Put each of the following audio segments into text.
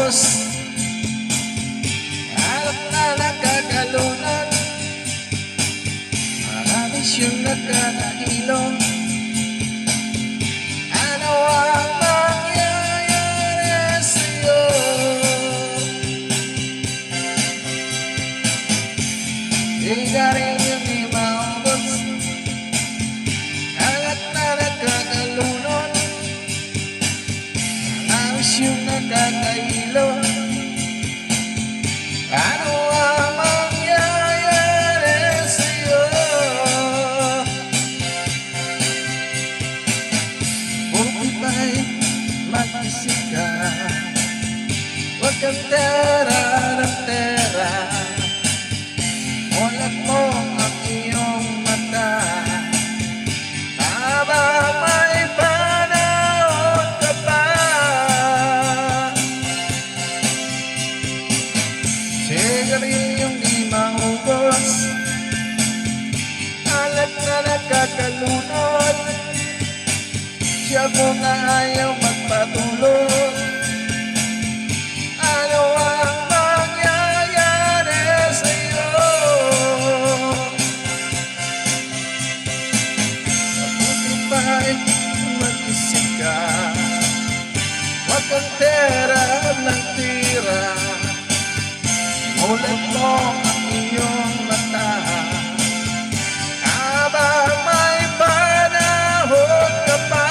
ubos. Alak na nagkakalunan, marami siyang nagkakahilong. Ano ang mangyayari sa'yo? Sigarilyo di maubos, alak na nagkakalunod, marami siyang nagkakahilo. Ano ang mangyayari sa'yo? Buti ba'y mag-isip ka, huwag kang tera ng tera. Mulat mo ang iyong mata habang may panahon ka pa. Sigarilyong di maubos, alak na nagkakalunod, siya mo na ayaw magpatulog. Ano ang mangyayari sa'yo? Mabuti ba'y mag-isip ka, huwag kang tera ng tira. Mulat mo ang iyong mata habang may panahon ka pa.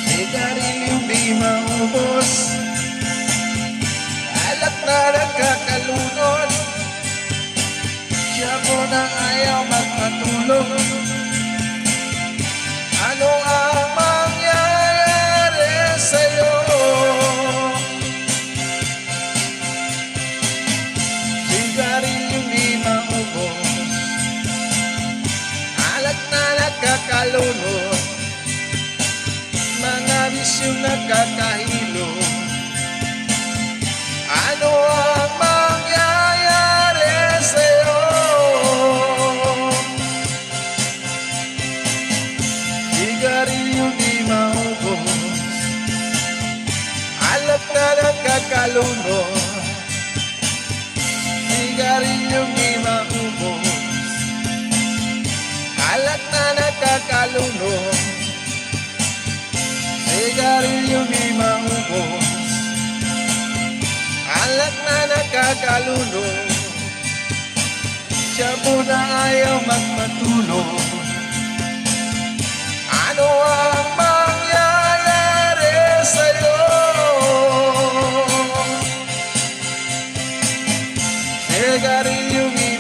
Sigarilyong di maubos, alak na nagkakalunod, siya mo na ayaw magpatulog. Ano ang mangyayari sa'yo? Sigarilyong di maubos, alak na nagkakalunod, mga bisyong nagkakahilo. Ano ang mangyayari sa'yo? Sigarilyong di maubos, alak na nagkakalunod. Sigarilyong di maubos, alak na nagkakalunod. Sigarilyong di maubos, alak na nagkakalunod, siya mo na ayaw magpatulog. Ano ang mangyayari sa'yo? Sigarilyong di